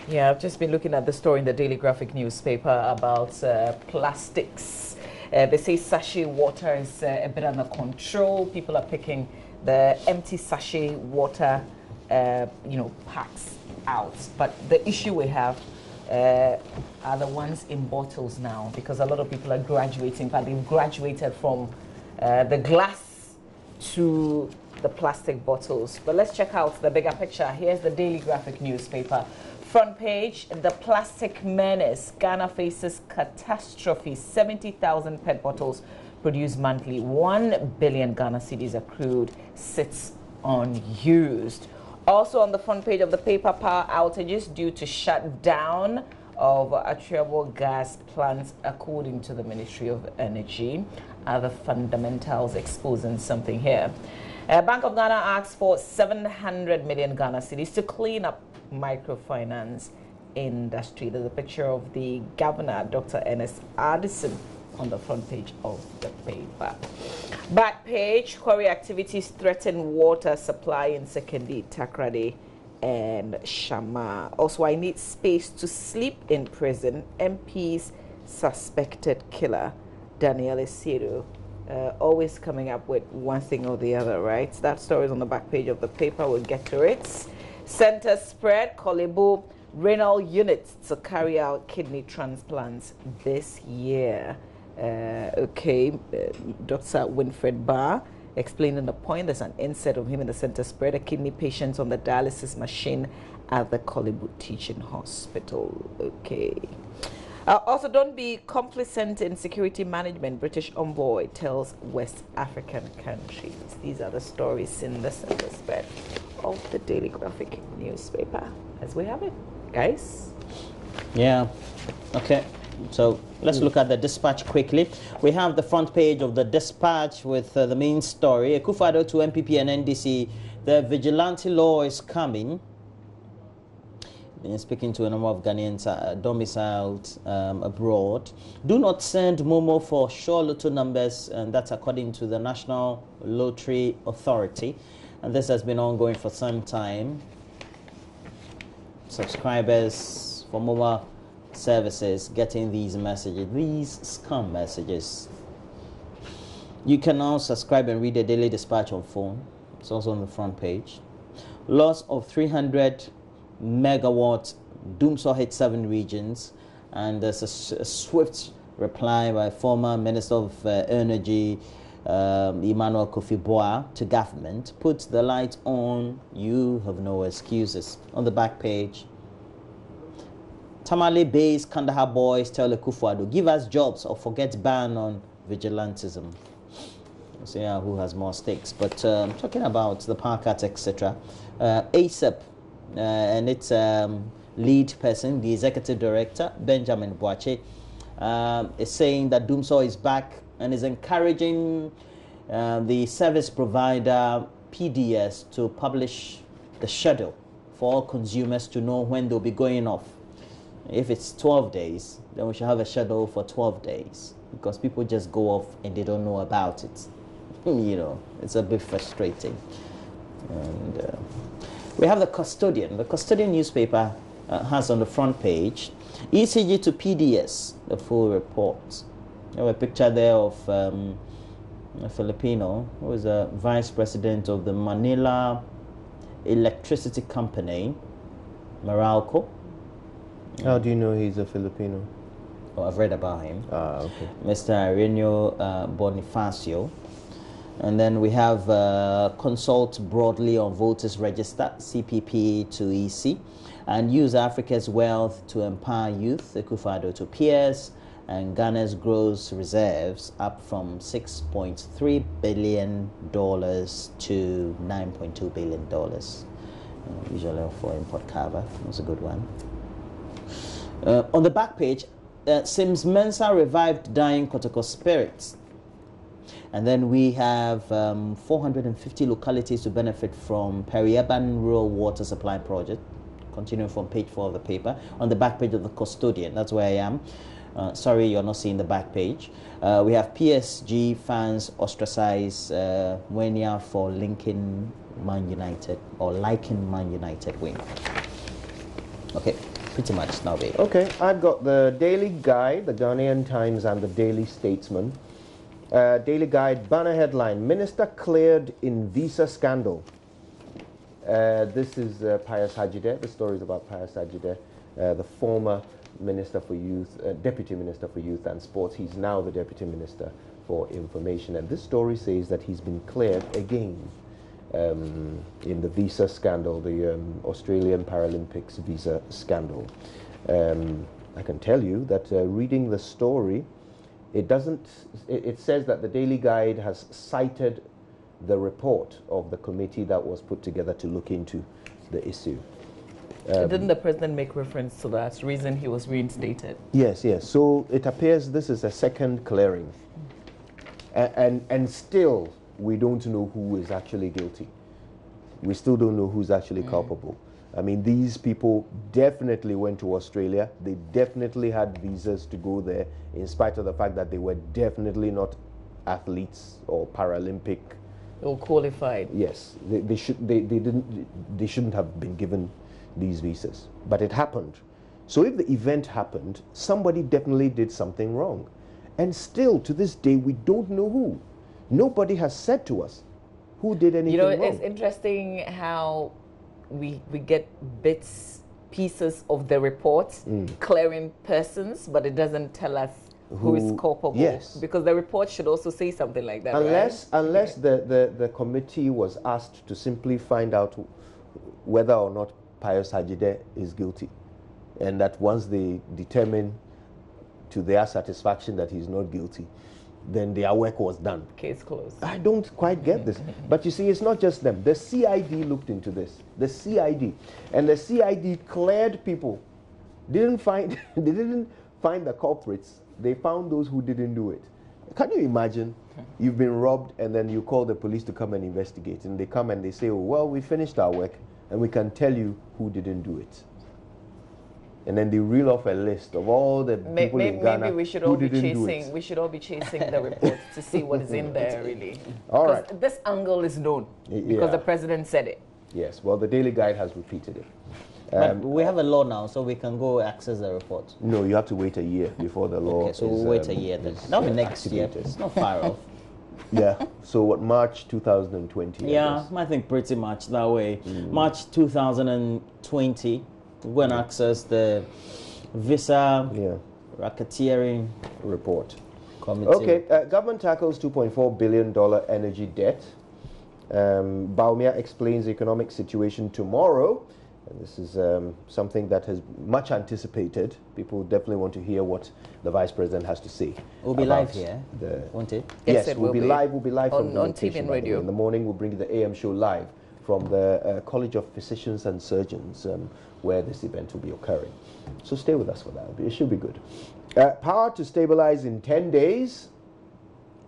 Yeah, I've just been looking at the story in the Daily Graphic newspaper about plastics. They say sachet water is a bit under control. People are picking the empty sachet water, packs out. But the issue we have are the ones in bottles now, because a lot of people are graduating. In fact, they've graduated from the glass to the plastic bottles. But let's check out the bigger picture. Here's the Daily Graphic newspaper. Front page, the plastic menace. Ghana faces catastrophe. 70,000 PET bottles produced monthly. 1 billion Ghana cedis accrued sits unused. Also on the front page of the paper, power outages due to shutdown of attributable gas plants, according to the Ministry of Energy. Other fundamentals exposing something here. Bank of Ghana asks for 700 million Ghana cedis to clean up microfinance industry. There's a picture of the governor, Dr. Ernest Addison, on the front page of the paper. Back page, quarry activities threaten water supply in Sekondi, Takrady, and Shama. Also, I need space to sleep in prison. MP's suspected killer, Daniel Esiru. Always coming up with one thing or the other, right? That story is on the back page of the paper. We'll get to it. Center spread, Kolebu renal units to carry out kidney transplants this year. Dr. Winfred Barr explaining the point. There's an insert of him in the center spread. A kidney patient on the dialysis machine at the Kolebu Teaching Hospital. Also, don't be complacent in security management. British envoy tells West African countries. These are the stories in the center spread of the Daily Graphic newspaper as we have it, guys. Yeah. Okay. So let's look at the dispatch quickly. We have the front page of the dispatch with the main story. Akufo-Addo to MPP and NDC. The vigilante law is coming. Been speaking to a number of Ghanaians domiciled abroad. Do not send Momo for sure lotto numbers, and that's according to the National Lottery Authority. And this has been ongoing for some time. Subscribers for mobile services getting these messages, these scam messages. You can now subscribe and read the Daily Dispatch on phone. It's also on the front page. Loss of 300 megawatts, Doomsaw hit 7 regions, and there's a swift reply by former Minister of Energy Emmanuel Kofi Boa to government. Put the light on, you have no excuses. On the back page, Tamale-based Kandahar boys tell Akufo-Addo, give us jobs or forget ban on vigilantism. So yeah, who has more stakes? But talking about the Parkat, etc. ASAP and its lead person, the executive director, Benjamin Boache, is saying that Doomsaw is back and is encouraging the service provider, PDS, to publish the schedule for all consumers to know when they'll be going off. If it's 12 days, then we should have a schedule for 12 days, because people just go off and they don't know about it. It's a bit frustrating. And we have the Custodian. The Custodian newspaper has on the front page ECG to PDS, the full report. You have a picture there of a Filipino who is a vice president of the Manila Electricity Company, Meralco. How do you know he's a Filipino? Oh, I've read about him. Okay. Mr. Arenio Bonifacio. And then we have consult broadly on voters register, CPP to EC, and use Africa's wealth to empower youth, Akufo-Addo to peers, and Ghana's gross reserves up from $6.3 billion to $9.2 billion. Usually for import cover. That's a good one. On the back page, Sims Mensa revived dying Kotoko spirits. And then we have 450 localities to benefit from Peri-urban rural water supply project. Continuing from page 4 of the paper. On the back page of the Custodian, that's where I am. Sorry, you're not seeing the back page. We have PSG fans ostracize Wenya for linking Man United, or liking Man United win. Okay. pretty much now. Okay, I've got the Daily Guide, the Ghanaian Times, and the Daily Statesman. Daily Guide banner headline: Minister cleared in visa scandal. This is Pius Hajide. The story is about Pius Hajide, the former Minister for Youth, Deputy Minister for Youth and Sports. He's now the Deputy Minister for Information. And this story says that he's been cleared again in the visa scandal, the Australian Paralympics visa scandal. I can tell you that reading the story, it says that the Daily Guide has cited the report of the committee that was put together to look into the issue. Didn't the president make reference to that reason he was reinstated? Yes, yes. So it appears this is a second clearing. And still, we don't know who is actually guilty. We still don't know who's actually culpable. I mean, these people definitely went to Australia. They definitely had visas to go there, in spite of the fact that they were definitely not athletes or Paralympic. Or qualified. Yes, they shouldn't have been given these visas, but it happened. So if the event happened, somebody definitely did something wrong. And still, to this day, we don't know who. Nobody has said to us who did anything wrong. It's interesting how we get pieces of the report clearing persons, but it doesn't tell us who is culpable. Yes. Because the report should also say something like that, Unless the committee was asked to simply find out whether or not Pius Hajide is guilty, and that once they determine to their satisfaction that he's not guilty, then their work was done. Case closed. I don't quite get this. But you see, it's not just them. The CID looked into this. The CID. And the CID cleared people. They didn't find the culprits. They found those who didn't do it. Can you imagine? You've been robbed and then you call the police to come and investigate. And they come and they say, oh, well, we finished our work and we can tell you who didn't do it. And then they reel off a list of all the people in Ghana maybe we should all be chasing. We should all be chasing the reports to see what is in there, really. All right. Because this angle is known because the president said it. Yes. Well, the Daily Guide has repeated it. But we have a law now, so we can go access the report. No, you have to wait a year before the law. Okay, so we'll wait a year then. That'll be next year. It's not far off. Yeah. So what? March 2020. Yeah, I think pretty much that way. March 2020. Go and access the visa racketeering report committee. Okay, government tackles $2.4 billion energy debt. Baumia explains the economic situation tomorrow. And this is something that has much anticipated. People definitely want to hear what the Vice President has to say. We'll be live here, won't it? Yes, we'll be live. We'll be live on TV and radio. In the morning, we'll bring you the AM show live from the College of Physicians and Surgeons, where this event will be occurring. So stay with us for that. It should be good. Power to stabilize in 10 days.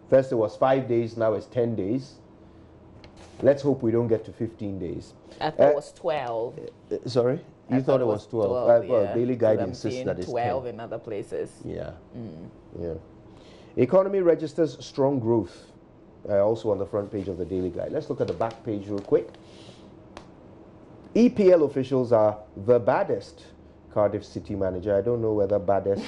First it was 5 days, now it's 10 days. Let's hope we don't get to 15 days. I thought it was 12. Sorry? You thought it was 12? Well, Daily Guide insists that it's 12 10. in other places. Yeah. Yeah. Economy registers strong growth. Also on the front page of the Daily Guide. Let's look at the back page real quick. EPL officials are the baddest Cardiff City manager. I don't know whether baddest.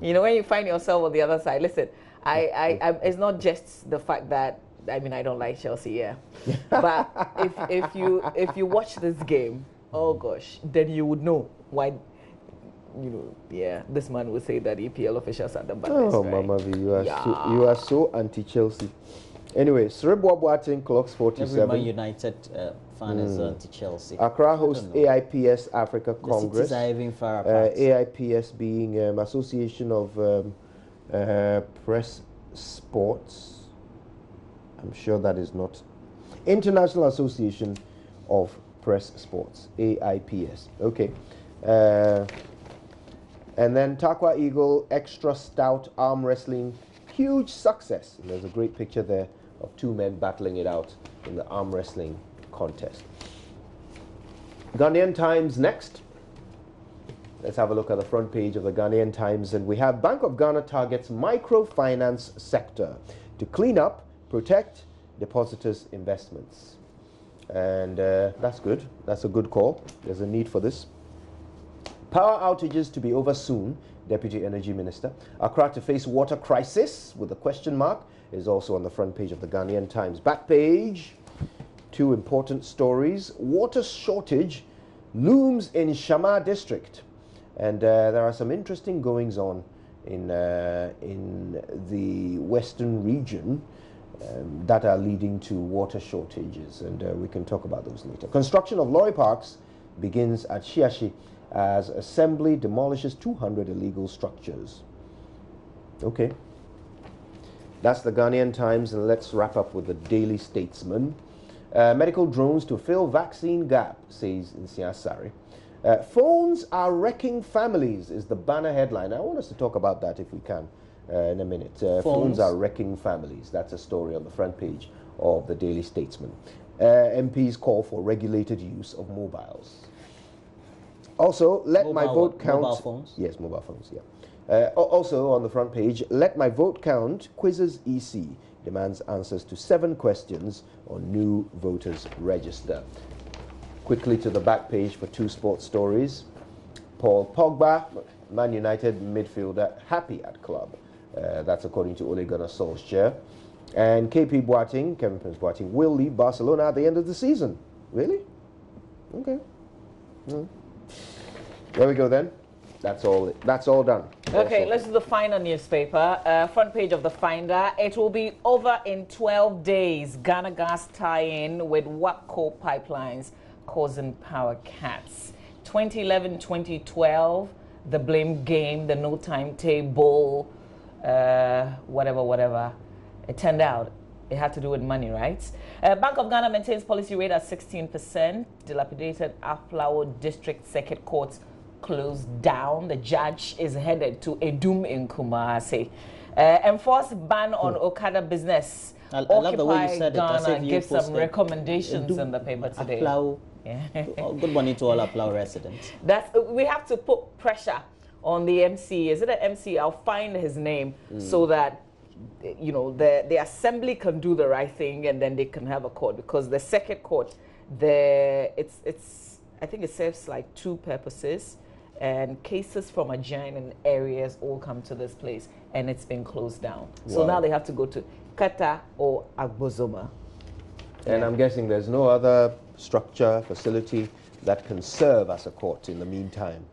You know, when you find yourself on the other side, listen, I it's not just the fact that, I mean, I don't like Chelsea, yeah. But if you watch this game, oh gosh, then you would know why, you know, yeah, this man would say that EPL officials are the baddest. Oh, right? Mama V, you are so anti-Chelsea. Anyway, Srebo Boateng clocks 47. Every Man United fan is anti-Chelsea. Accra hosts AIPS Africa Congress. The cities are even far apart. AIPS being Association of Press Sports. I'm sure that is not International Association of Press Sports. AIPS. Okay. And then Takwa Eagle Extra Stout Arm Wrestling. Huge success. And there's a great picture there of two men battling it out in the arm wrestling contest. Ghanaian Times next. Let's have a look at the front page of the Ghanaian Times. And we have Bank of Ghana targets microfinance sector to clean up, protect depositors' investments. And that's good. That's a good call. There's a need for this. Power outages to be over soon, Deputy Energy Minister. Accra to face water crisis with a question mark is also on the front page of the Ghanaian Times. Back page, two important stories. Water shortage looms in Shama district. And there are some interesting goings on in the western region that are leading to water shortages, and we can talk about those later. Construction of lorry parks begins at Shiashi as Assembly demolishes 200 illegal structures. Okay. That's the Ghanaian Times, and let's wrap up with the Daily Statesman. Medical drones to fill vaccine gap, says Nsiasari. Phones are wrecking families is the banner headline. I want us to talk about that if we can in a minute. Phones are wrecking families. That's a story on the front page of the Daily Statesman. MPs call for regulated use of mobiles. Also, let my vote count. Mobile phones? Yes, mobile phones, yeah. Also on the front page, let my vote count. Quizzes EC demands answers to 7 questions on new voters register. Quickly to the back page for 2 sports stories. Paul Pogba, Man United midfielder, happy at club. That's according to Ole Gunnar Solskjaer. And KP Boateng, Kevin Prince Boateng, will leave Barcelona at the end of the season. Really? Okay. There we go then. That's all done. Okay, let's do the Finder newspaper. Front page of the Finder. It will be over in 12 days. Ghana gas tie-in with WAPCO pipelines causing power cuts. 2011, 2012, the blame game, the no timetable, whatever. It turned out it had to do with money, right? Bank of Ghana maintains policy rate at 16%. Dilapidated Agbalo District Circuit Court closed down. The judge is headed to Edum in Kumasi. Enforced ban on Okada business. I love the way you said Ghana it. gives some recommendations in the paper today. Agbalo. Yeah. Good morning to all Agbalo residents. We have to put pressure on the MC. Is it an MC? I'll find his name so that the assembly can do the right thing and then they can have a court, because the circuit court, I think it serves like 2 purposes, and cases from adjoining areas all come to this place, and it's been closed down. Wow. So now they have to go to Kata or Agbozoma. And I'm guessing there's no other structure, facility that can serve as a court in the meantime.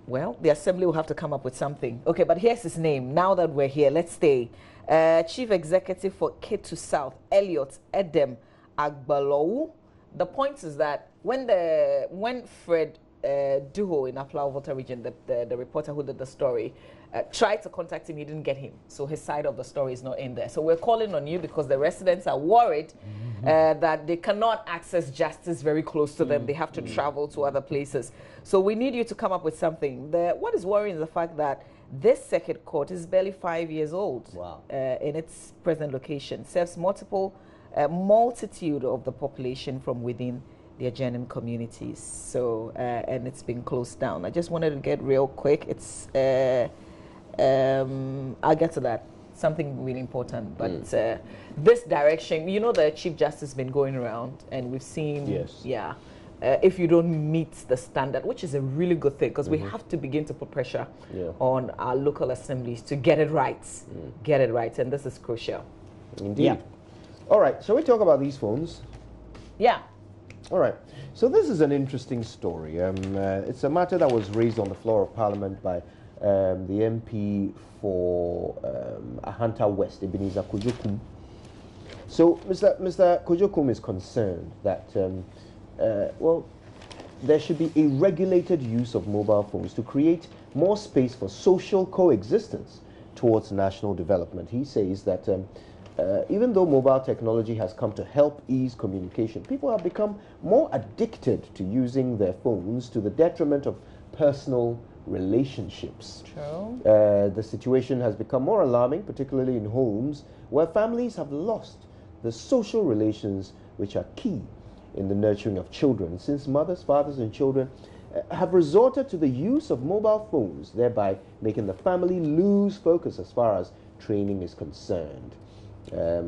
Well, the assembly will have to come up with something. Okay, but here's his name. Now that we're here, let's stay. Chief Executive for Ketu South, Elliot Edem Agbalo. The point is that when Fred Duho in Aflao Volta region, the reporter who did the story, tried to contact him, he didn't get him. So his side of the story is not in there. So we're calling on you because the residents are worried that they cannot access justice very close to them. They have to travel to other places. So we need you to come up with something. What is worrying is the fact that this circuit court is barely 5 years old. Wow. In its present location. Serves multitude of the population from within the adjoining communities. So, and it's been closed down. I just wanted to get real quick. It's, I'll get to that. Something really important. But this direction, the Chief Justice has been going around, and we've seen, if you don't meet the standard, which is a really good thing, because we have to begin to put pressure on our local assemblies to get it right. Get it right, and this is crucial. Indeed. Yeah. All right, shall we talk about these phones? Yeah. All right. So this is an interesting story. It's a matter that was raised on the floor of Parliament by the MP for Ahanta West, Ebenezer Kojokum. So Mr. Kojokum is concerned that, there should be a regulated use of mobile phones to create more space for social coexistence towards national development. He says that even though mobile technology has come to help ease communication, people have become more addicted to using their phones to the detriment of personal relationships. True. The situation has become more alarming, particularly in homes where families have lost the social relations which are key in the nurturing of children, since mothers, fathers, and children have resorted to the use of mobile phones, thereby making the family lose focus as far as training is concerned.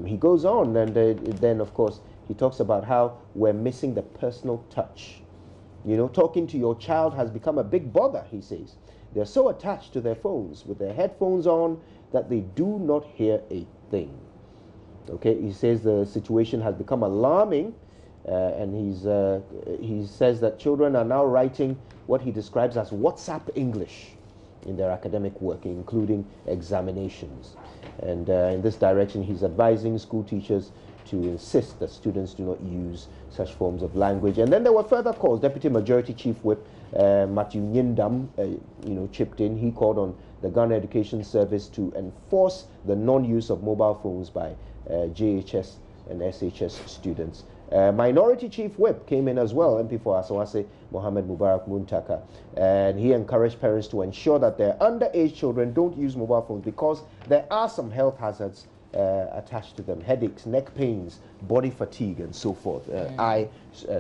He goes on, and then of course he talks about how we're missing the personal touch. You know, talking to your child has become a big bother, he says. They're so attached to their phones with their headphones on that they do not hear a thing. Okay, he says the situation has become alarming, and he says that children are now writing what he describes as WhatsApp English in their academic work, including examinations. And in this direction, he's advising school teachers to insist that students do not use such forms of language. And then there were further calls. Deputy Majority Chief Whip Matthew Nyindam, chipped in. He called on the Ghana Education Service to enforce the non-use of mobile phones by JHS and SHS students. Minority Chief Whip came in as well, MP for Asawase, Mohammed Mubarak Muntaka, and he encouraged parents to ensure that their underage children don't use mobile phones because there are some health hazards attached to them: headaches, neck pains, body fatigue, and so forth, eye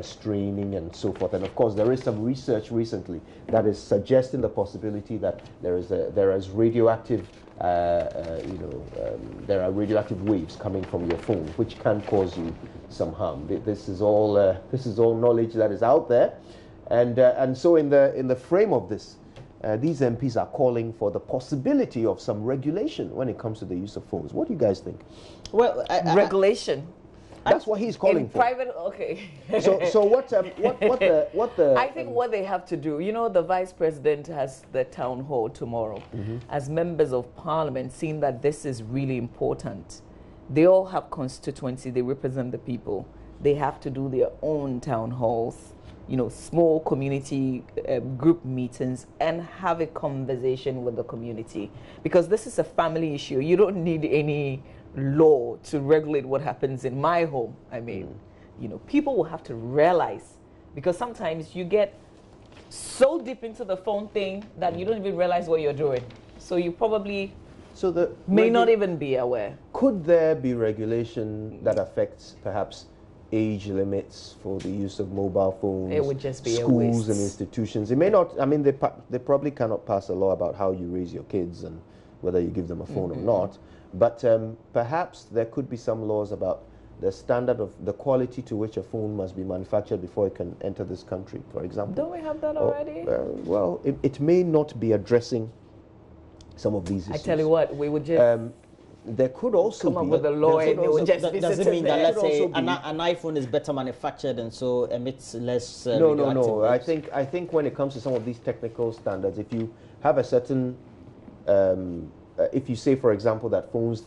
straining, and so forth. And of course, there is some research recently that is suggesting the possibility that there is radioactive, there are radioactive waves coming from your phone, which can cause you some harm. This is all knowledge that is out there, and so in the frame of this. These MPs are calling for the possibility of some regulation when it comes to the use of phones. What do you guys think? Well, regulation. That's what he's calling for. Private, okay. So what the? I think what they have to do. You know, the Vice President has the town hall tomorrow. As members of Parliament, seeing that this is really important, they all have constituency. They represent the people. They have to do their own town halls. Small community group meetings, and have a conversation with the community, because this is a family issue. You don't need any law to regulate what happens in my home. I mean, people will have to realize, because sometimes you get so deep into the phone thing that you don't even realize what you're doing. So you probably may not even be aware. Could there be regulation that affects perhaps age limits for the use of mobile phones? It would just be schools and institutions. It may not. I mean, they probably cannot pass a law about how you raise your kids and whether you give them a phone or not. But perhaps there could be some laws about the standard of the quality to which a phone must be manufactured before it can enter this country, for example. Don't we have that already? Well, it may not be addressing some of these issues. I tell you what, we would just. There could also come up with a law, and it would just be does it mean that, let's say, an iPhone is better manufactured and so emits less? No. I think when it comes to some of these technical standards, if you have a certain, if you say, for example, that phones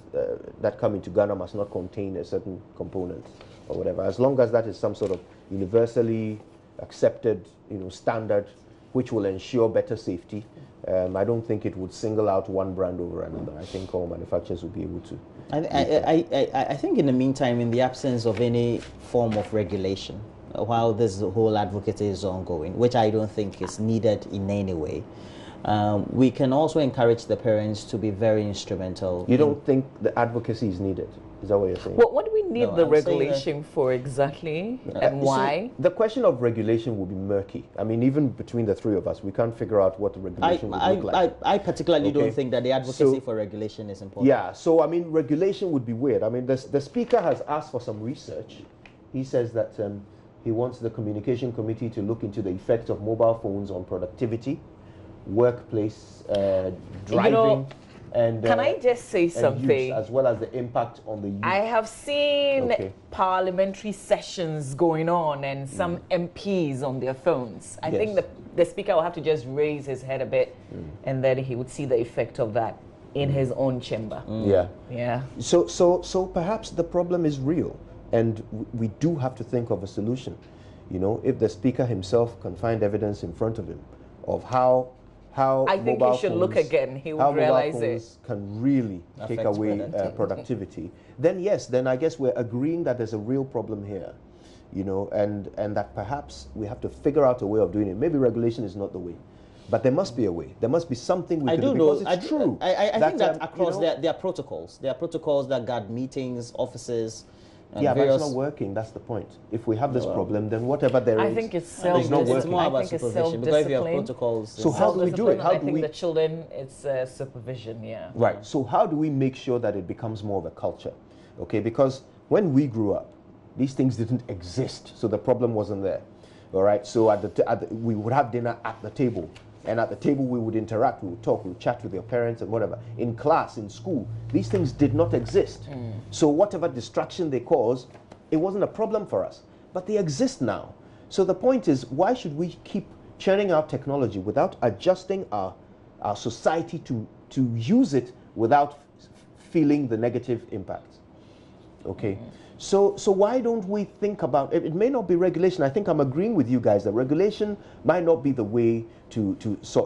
that come into Ghana must not contain a certain component or whatever, as long as that is some sort of universally accepted, standard, which will ensure better safety. I don't think it would single out one brand over another. I think all manufacturers will be able to. I think in the meantime, in the absence of any form of regulation, while this whole advocacy is ongoing, which I don't think is needed in any way, we can also encourage the parents to be very instrumental. You don't think the advocacy is needed? Is that what you're saying? What do we need the regulation for exactly, and why? The question of regulation will be murky. I mean, even between the three of us, we can't figure out what the regulation would look like. I particularly don't think that the advocacy for regulation is important. Yeah, so I mean, regulation would be weird. I mean, the Speaker has asked for some research. He says that he wants the Communication Committee to look into the effect of mobile phones on productivity, workplace, driving. And, can I just say something? Use, as well as the impact on the youth. I have seen parliamentary sessions going on and some MPs on their phones. I think the Speaker will have to just raise his head a bit and then he would see the effect of that in his own chamber. Yeah. So perhaps the problem is real, and we do have to think of a solution. If the Speaker himself can find evidence in front of him of how I think he should look again. He would realize it can really take away productivity. Then I guess we're agreeing that there's a real problem here, and that perhaps we have to figure out a way of doing it. Maybe regulation is not the way, but there must be a way. There must be something we can do, because it's true. I think that across there are protocols. There are protocols that guard meetings, offices. But it's not working. That's the point. If we have this problem, then whatever there is, I think it's not working. It's more about supervision, because if you have protocols. So how do we do it? I think the children, it's supervision. Yeah. Right. So how do we make sure that it becomes more of a culture? Okay, because when we grew up, these things didn't exist, so the problem wasn't there. All right. So we would have dinner at the table. And at the table, we would interact, we would talk, we would chat with your parents and whatever. In class, in school, these things did not exist. So whatever distraction they cause, it wasn't a problem for us. But they exist now. So the point is, why should we keep churning out technology without adjusting our society to use it without feeling the negative impacts? Okay. So why don't we think about it? It may not be regulation. I think I'm agreeing with you guys that regulation might not be the way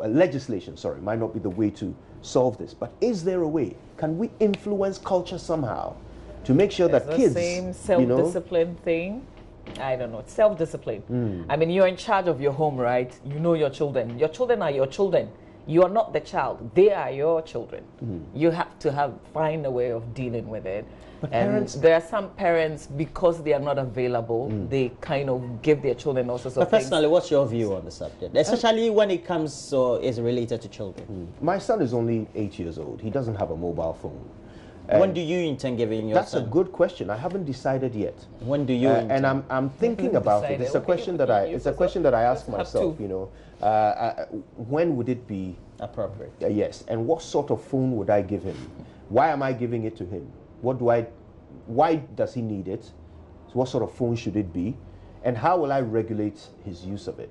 legislation, sorry, might not be the way to solve this. But is there a way? Can we influence culture somehow to make sure that kids, the same self-discipline thing? I don't know. It's self-discipline. I mean, you're in charge of your home, right? You know your children. Your children are your children. You are not the child. They are your children. You have to find a way of dealing with it. But and parents, there are some parents, because they are not available, they kind of give their children all sorts of things. Personally, what's your view on the subject? Especially when it comes is related to children. My son is only 8 years old. He doesn't have a mobile phone. When do you intend giving your son? That's a good question. I haven't decided yet. When do you intend? And I'm thinking about it. It's a question that I ask myself. When would it be appropriate? Yes. And what sort of phone would I give him? Why am I giving it to him? Why does he need it? So what sort of phone should it be? And how will I regulate his use of it?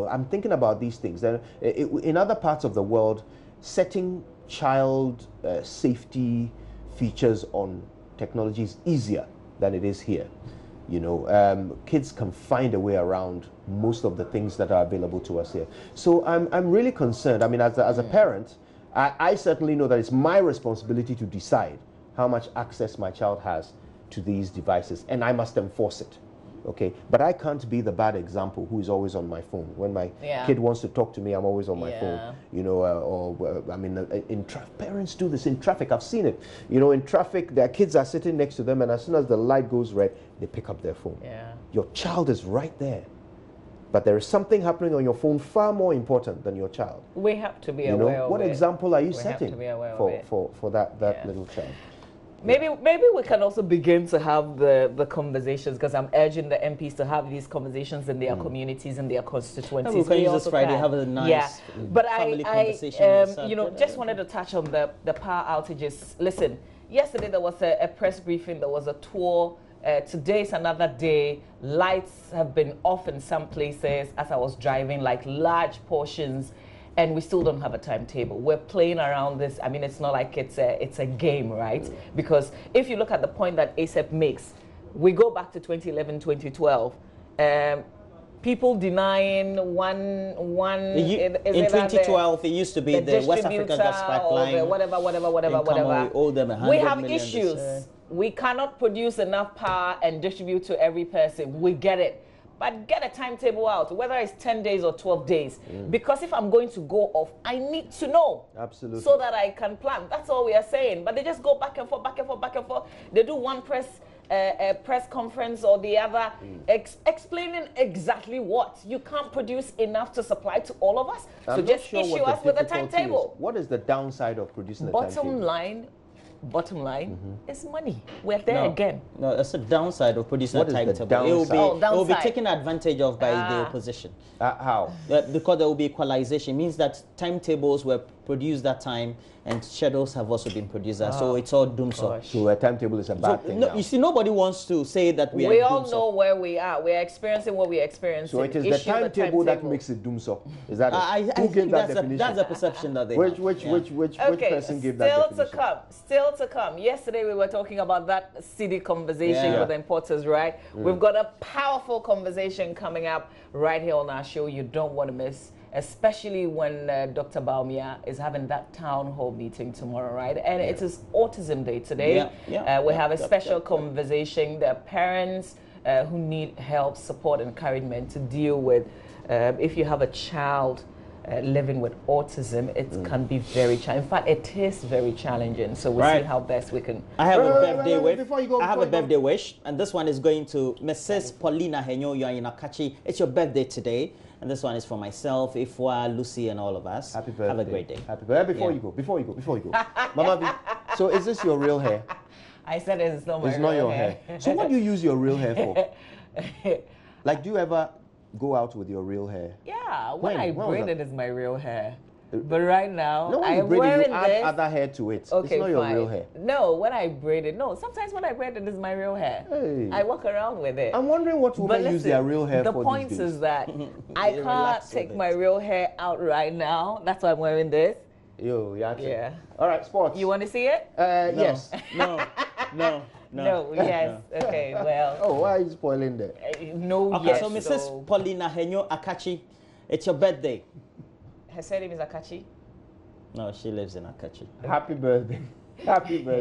I'm thinking about these things. In other parts of the world, setting child safety features on technology is easier than it is here. Kids can find a way around most of the things that are available to us here. So I'm really concerned. I mean, as a parent, I certainly know that it's my responsibility to decide how much access my child has to these devices, and I must enforce it. Okay, but I can't be the bad example who is always on my phone. When my kid wants to talk to me, I'm always on my phone. Parents do this in traffic. I've seen it. In traffic, their kids are sitting next to them, and as soon as the light goes red, they pick up their phone. Your child is right there, but there is something happening on your phone far more important than your child. We have to be aware of it. What example are you setting for that little child? Maybe we can also begin to have the conversations, because I'm urging the MPs to have these conversations in their communities and their constituencies. We can use this Friday, have a nice family conversation. Just wanted to touch on the power outages. Listen, yesterday there was a press briefing, there was a tour. Today's another day. Lights have been off in some places as I was driving, like large portions. And we still don't have a timetable. We're playing around this. I mean, it's not like it's a game, right? Because if you look at the point that ASEP makes, we go back to 2011, 2012. People denying one. In 2012, it used to be the West Africa Gas Pipeline. Whatever. We owe them 100 we have million issues. We cannot produce enough power and distribute to every person. We get it. But get a timetable out, whether it's 10 days or 12 days. Because if I'm going to go off, I need to know. Absolutely. So that I can plan. That's all we are saying. But they just go back and forth. They do one press conference or the other, explaining exactly what. You can't produce enough to supply to all of us. So just issue us with a timetable. What is the downside of producing a timetable? Bottom line is money. We're there again. No, that's a downside of producing a timetable. It will be taken advantage of by the opposition. How? Because there will be equalization. It means that timetables were produced that time and schedules have also been produced. So it's all doomed. So a timetable is a bad thing now. You see, nobody wants to say that we are We all know where we are. We are experiencing what we are experiencing. So it is the timetable that makes it doomsday. Is that it? Who gave that definition? That's a perception that they have. Which person gave that definition? Still to come. Yesterday we were talking about that city conversation with the importers, right? We've got a powerful conversation coming up right here on our show you don't want to miss, especially when Dr. Baumia is having that town hall meeting tomorrow, right? And it is Autism Day today. We have a special conversation. There are parents who need help, support, encouragement to deal with. If you have a child living with autism, it can be very challenging. In fact, it is very challenging. So we'll see how best we can. I have a birthday wish. I have a birthday wish, and this one is going to Mrs. Paulina Henyo Yoinakachi. It's your birthday today, and this one is for myself, Ifwa, Lucy, and all of us. Happy birthday. Have a great day. Happy birthday. Before you go. Mama V, so is this your real hair? I said it's not my It's not your hair. So what do you use your real hair for? Like, do you ever go out with your real hair? Yeah, When I was braid that? it is my real hair. But right now, No, when I'm you braid it, wearing you add this. other hair to it. Okay, it's not your fine. real hair. No, when I braid it, no. Sometimes when I braid it is my real hair. Hey. I walk around with it. I'm wondering what women use their real hair the for point these days. is that I They can't relax take with my it. real hair out right now. That's why I'm wearing this. Yo, Yeah. All right, sports. You want to see it? No, Yes. No. No. Yes. Okay. Well. Oh, why are you spoiling that? No. Okay, Yes. so Mrs. Paulina Henyo Akachi, it's your birthday. Her surname is Akachi. No, she lives in Akachi. Happy birthday. Happy birthday.